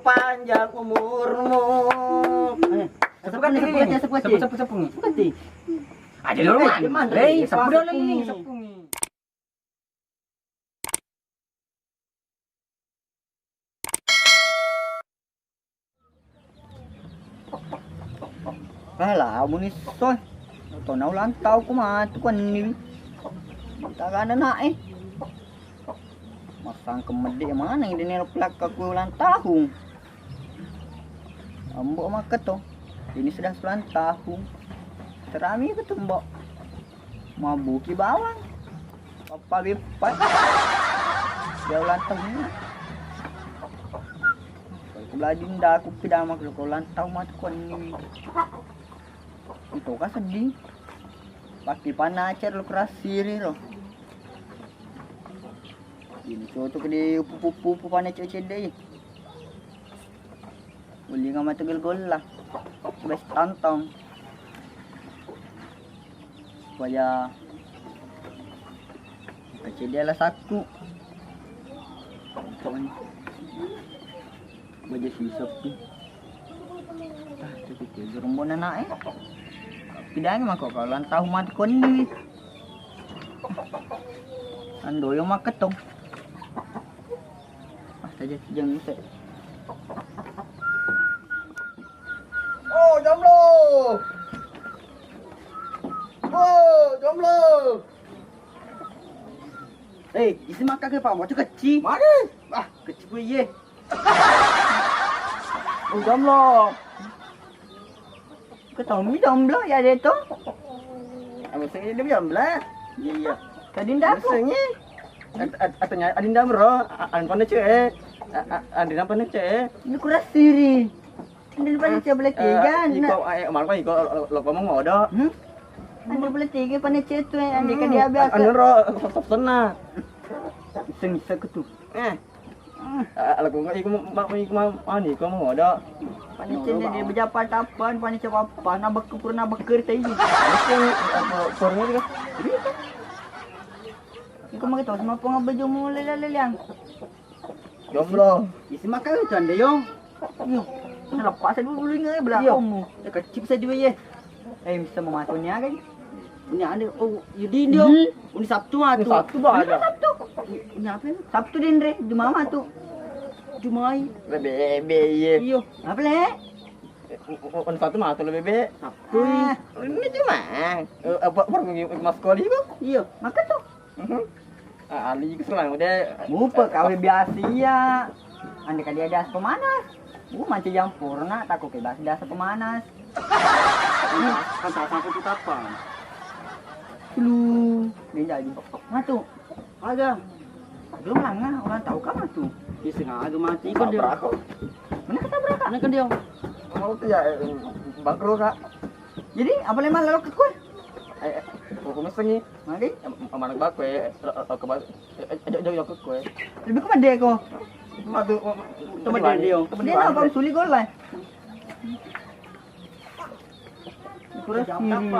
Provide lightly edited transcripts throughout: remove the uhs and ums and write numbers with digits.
panjang umurmu. Sepung. Ada dulu man. Sepung dulu nih, sepung. Lah, amunis soy. Ito na ulang tao kumatukan ni. Taga na na eh. Masang kemedi mana yang dinilplak aku ulang tahun. Ambok maket to. Ini sudah 9 tahun. Terami ke tumbok. Mabuki bawang. Papa lipat. Dia ulang tahun. Kalau beladin dah aku pidamak kalau ulang tahun matukan ni. Itu kan sedih. Pasti panacer lu kerasiri loh. Ini suatu ke pupu panacer cedai. Uli nga matagil gol lah. Best tantong. Supaya kecedai lah satu. Kawan. Baja sisap tu. Tapi gerembon anak eh. Tidak mah kok kalau tahu mati koni. Ando yang maket tong. Saja jangan se. Oh, jomblo. Oh, jomblo. Isi makan ke Pak? Mau kecil. Mana? Kecil gue ye. Oh, jomblo. Ketemu jomblo ya dia tu. Maksudnya dia jomblo. Iya. Kadinda maksudnya. Atanya adinda bro, pandai cek. Adinda pandai cek. Ini kurang siri. Adinda pandai cek boleh tiga. Iko malah iko lo ngomong ngodo. Adinda boleh tiga pandai cek tu. Andi kan dia biasa. Anu ro sop sana. Iseng-iseng ketu. Kalau kau ikut mani kau mau ada. Panicen dia berjapa tapan, panicen apa? Nak pernah beker tadi. Pornya dia. Ikut mau tahu semua pengen baju mulai leliang. Jomblo. Isi makan tu anda yong. Yo. Lepas dulu ingat belakangmu. Dia kecil saja ye. Bisa mematunya kan? Ini ada Yudi dia. Ini Sabtu ah tu. Sabtu dah ada. Sabtu. Ini apa ni? Sabtu dendre di mama tu. Jumai. Bebe ye. Iyo. Apa le? On Sabtu mah tu le bebe. Sabtu. Ini cuma. Apa pergi mas sekolah itu? Iyo. Makan tu. Ali ke selang dia. Mupa kau biasa ya. Anda kan dia das pemanas. Macam yang purna takut ke das pemanas. Kan tak takut tu apa? Lu, dia jadi. Matu. Ada. Belum langa orang tahu kan matu. Di sengaja mati kan dia. Mana kata berapa? Mana kan dia? Mau tu ya bangkrut kak. Jadi apa lemah lalu ke kue? Aku mesti ni. Mari. Mana bak kue? Ke bak. Jauh ke kue. Lebih ke mana ko? Matu. Tempat dia. Dia nak kau sulit kau lah. Kurang siri.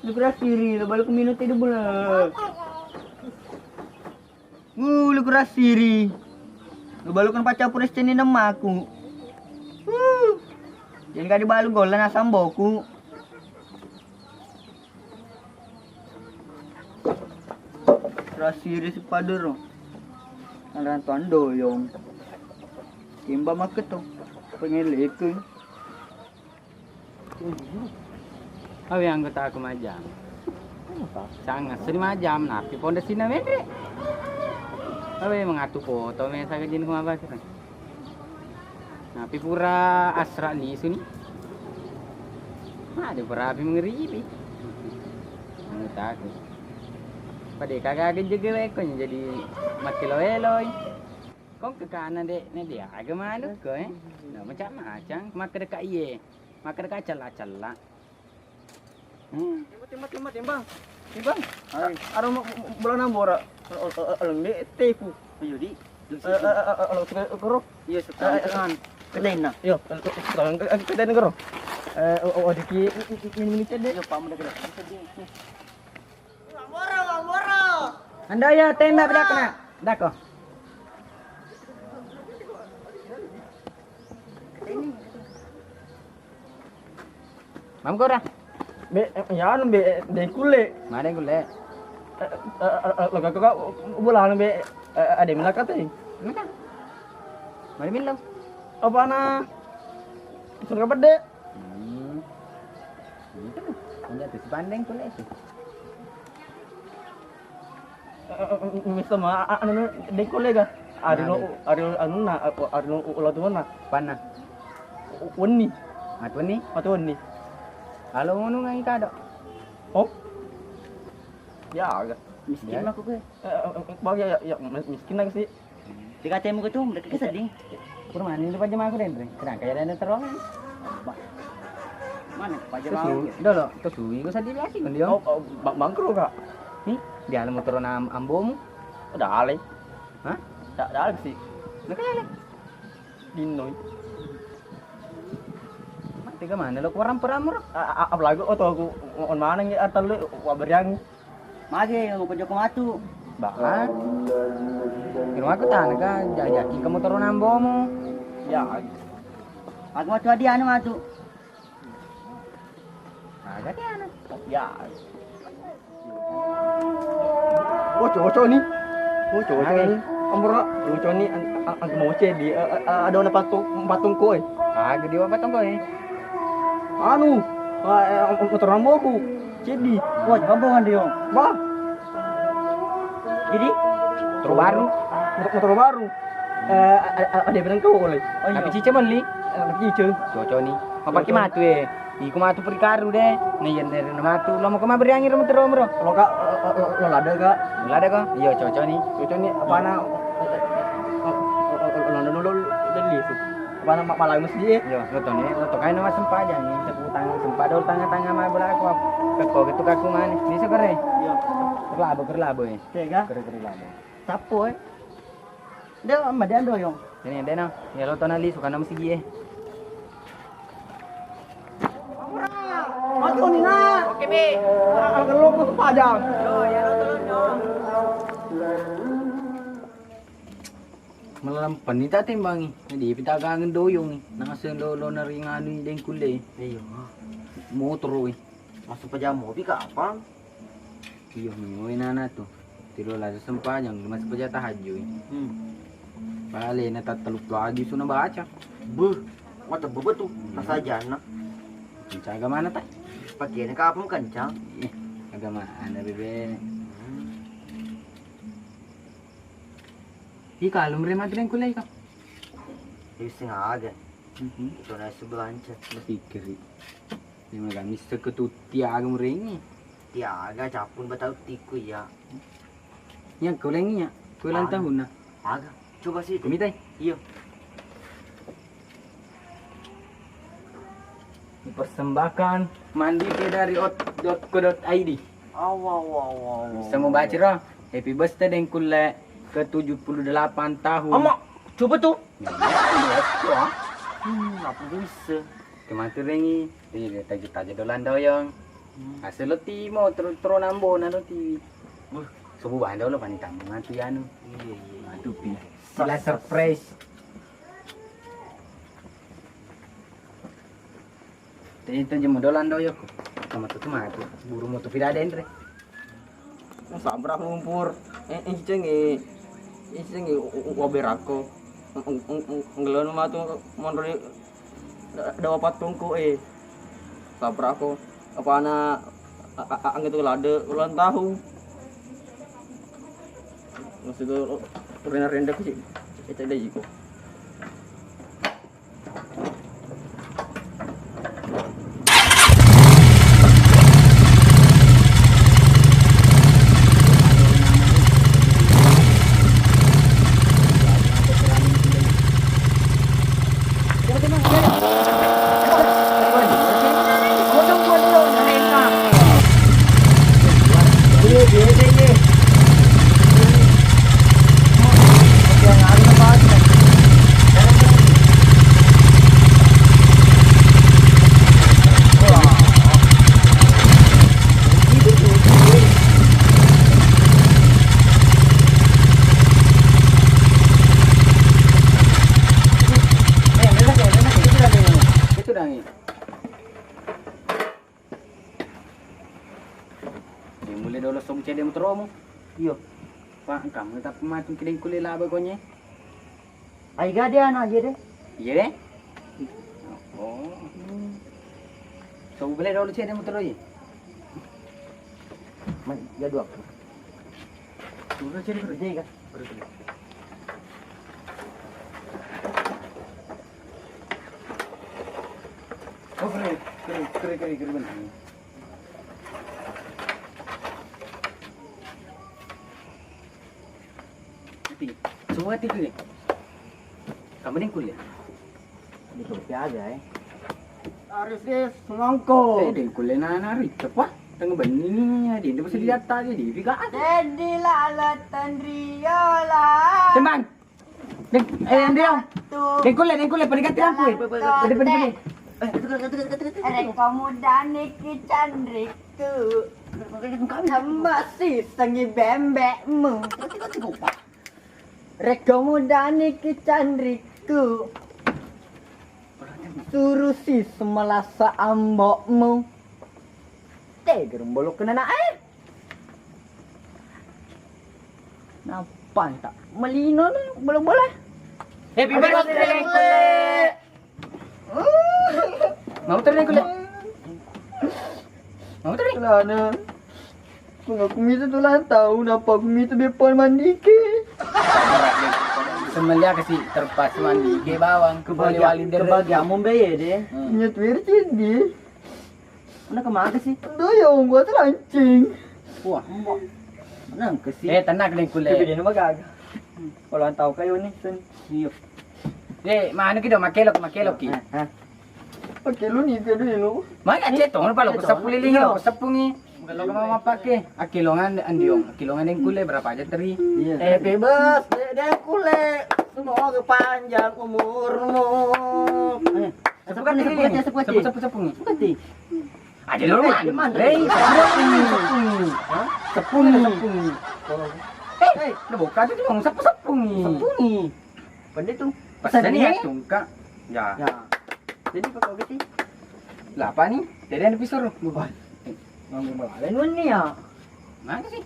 Lu siri, lu balik ke minut itu bulan. Lu kurang siri. Lu balik kan pacar pura sini nama aku. Jangan kali balu golan asam boku. Kurang siri sepadur. Aran tondo yung. Kimba maket tu. Pengen lekeng. Awe anggota aku majam. Sangat sering majam, napi pondok sini mendek. Awe mengatu foto mesa kejin kumaba kita. Napi pura asra li suni. Ada berapi mengeribi. Anggota aku. Pada kagak juga lekonya jadi mati loeloy. Kau ke kanan dek, dia agak mana kau Nah macam maka dekat iye, maka dekat celah-celah. Timbang. Hai. Ada bulan nambora. Lembek tepu. Ayo di. Koro. Iya sekarang. Kedena. Yo, sekarang kedena koro. Diki ini cede. Yo pam dekat. Wamboro. Anda ya tembak dak kena. Dak kok. Mam ko ra. Be yan be de kule. Mana yang gule? Lo kakak bulan be ada melakat eh. Mana? Mari minum. Apa na? Suka bede. Itu. Punya tuh pandeng gule itu. Mista ma anu de kule ga. Anu na ulah tuh na. Pana. Wani. Matu ni. Wani. Kalau ngono ngai kado. Oh. Ya agak. Miskin aku ke. Bagi ya miskin lagi sih. Dikatain mo gitu, mereka keseding. Kurang mana ini pajam aku den. Kadang kaya dan terong. Mana pajak mau? Dah lo, tu suwi ko sa biasa kan dia. Oh, bangkro kak. Ni, di alam motor na ambo mo. Udah alay. Hah? Dah alay sih. Nakayala. Dinoy. Tiga mana lo kurang peramur. Apalagi aku on mana ngi atal lu wabaryang. Mage, mau pajak ko matu. Baka. Kira aku tan ka jajaki ka motor na ambo mo. Ya. Aku matu adi anu matu. Agak ya na. Ya. Oh, cowok ni. Oh, cowok ni. Amra, cowok ni ang mau di ada na patung ko eh. Agak di apa tong ko eh. Anu, motor rambo ko. Jadi, Wah, gabungan dia. bah, Jadi, Motor baru. motor baru. Ada bilang kau oleh. Oh, tapi cice mali. Cice. Cocok ni. Apa ki matu eh. Iku matu perikaru deh. Nih yang dari matu. Lo mau ke mana beriangir motor bro? Kalau kak, lo ada kak? Lah ada kok. Iya cocok nih. Cocok ni apa na? Lo dari itu. Apa na malah mesti eh? Yo, lo tau nih. Lo tau kain nama sempa aja nih. Seputang sempa dol tangga-tangga mah bola aku. Keko gitu kaku mana? Ini sekere. iya. Kerlabo ya. Tega, Kere labo. sapo eh. Dia ama dia ando yung. Ini ada no. Ya lo tau nali suka nama sigi eh. Matu ni na. Oke, Be. Ang loko sa pajang. Yo, ya lo tulun yo. Malam panita timbangi. Hindi pitagangan doyong eh. Nakasan lolo na ring ano yung dengkule eh. Iya. Motor eh. Masuk pajak mo, bi kapan? Iyo, mingoy na na to. Tilo la sa sampanyang, lumas pa dyan tahadyo eh. Bale, natatalok lagi so nabaca. Buh, mata bubat tuh. Nasajan na. Pincaga mana tay? Pagi na kapam kencang. Eh, agama anda bebe. Ika, alam rin madrin kulay ka. Yung singagan. Ito na sebelancet. Berpikir eh. Yung mga mister ko to tiaga mo rin eh. Tiaga, capun bataw tiku ya. Yan, kulay niya. Kulang Ano? tahun na. Aga, coba sih. Kumitay. Iya. Dipersembahkan mandiri dari ot.co.id. Bisa mau baca roh. Happy birthday dan kule ke 78 tahun. Ama, coba tuh. Ya, Apa bisa? kemati rengi. Ini taja dolan doyong. Hasil lo timo terus nambo na lo ti. Subuh bando lo panitang matu yanu. Iya, iya. Matu pi. Sila surprise. Itu jemu dolan doyok. Sama tu matu. Buru moto tidak ada entre. Sabrak lumpur. Cengi waberako. Ngelon matu mondori dawa patungku eh. Sabrako. Apa na ang itu lade ulang tahu. Maksud itu renda sih. Itu ada jiko. mulai dulu song cedem tromo. Iya. Pak, kamu tetap macam kedeng kulit lah bagonya. Ai gade anak aja deh. Iya deh. Oh. So boleh dulu cedem tromo. Man, ya dua. Sudah cedem Kerja kan? Oh, keren benar. Semua tiga ni. Kamu ni kuliah. Di kopi aja Harus deh, semangko. Dia kuliah nari cepat. Tengah benih ni dia pasal dia tak dia juga. Jadi lalatan Riola. Teman. Dia. Dia kuliah pada kata aku. Pada. Reka muda niki candriku. Masih sangi bembekmu. Reka muda niki candriku. Suruh si semelasa ambokmu. Gerung bolok kena nak Nampak tak? Melino ni boleh-boleh. Happy birthday kuliah. Mau terus kuliah. Mau terus. Kelana. Aku minta tulang tahu napa aku minta depan mandi ke. Semelia kasih terpas mandi ke bawang ke bawah wali der. Kebahagiaanmu beye deh. Punya tuir cindi. Mana kemana sih? Doyong buat rancing. Wah. Mana ke sih? Tenang kedeng Tapi kuliah. dia nama gagah. Kalau tahu kayu ni sen. Iya. Mana kita makelok ki. Pakai lu ni ke dulu. Mana cetong palo kesapul liling lo kesapungi. Kalau kamu mau pakai, akilongan andiong, akilongan yang kuliah berapa aja teri. Iya. Happy birthday deh kule. Semoga panjang umurmu. Sepung. Sepati. Ada dulu mana? Hei, sepung. Udah buka tu dong, sepung. Sepungi. Pandai tu. Pasal ni tungka. Ya. Ya. Jadi kau ke sih? Lah apa ni? Dari ada pisau. Ngomong balain ni ya. Mana sih?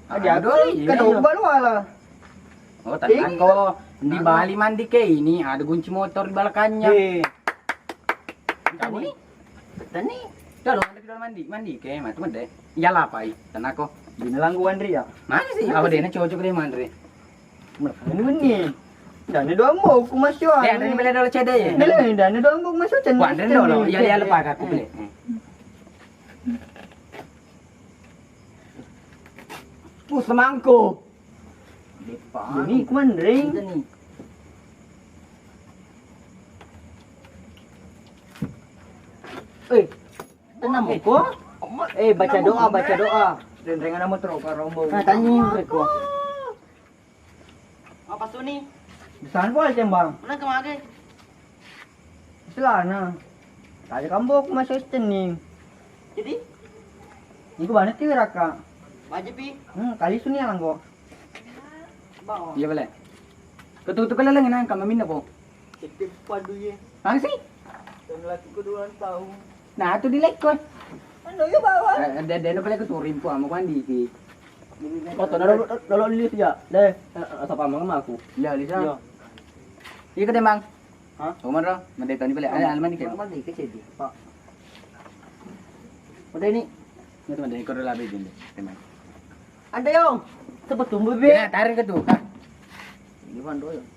Ada domba lu ala. Oh, tenang kok. Di Bali mandi ke ini ada kunci motor di belakangnya. Kamu ni? Tani. Dalam mandi ke matu mende. Iyalah apa ai? Tenang kok. Binalang gua Andri ya. Mana sih? Apa dia nak cocok dia mandre? Ini ni. Dan ni doang mau aku masuk. Ada ni bela dolo cede ya. Ni dan ni doang mau masuk cendol. Wah, dan dolo. Ya lepas aku beli. Semangko. Ini kumandring. Tenang ko. Baca doa. Rendengan nama terus rombong. Nah, tanya ko. Apa tu ni? Saan po bang? Mana kemana? Selana. Tadi kamu aku masuk stening. Jadi, Iku banget sih raka. baca pi. Kali suni lang ko. Bawa. Iya boleh. Ketuk-ketuk kalau lang nang kami minta po. Ketip padu ye. Ang sih? Dan laki ko 2 tahun. Nah, tu di like ko. Ano yung bawa? Ada pala ko turin po amo kandi ki. Moto na dolo lilis ya. Deh, asa pa mga aku. Lah, lisa. Yo. Iya ka demang. Ha? Umar mandai tani pala. Ada alman ni kayo. Mandi ke sedi. Pak. Udah ini. Nggak mandai ko labi din. Temang. Anda yung. Sebab tumbuh be. Tarik ke tu. Ini bandoy.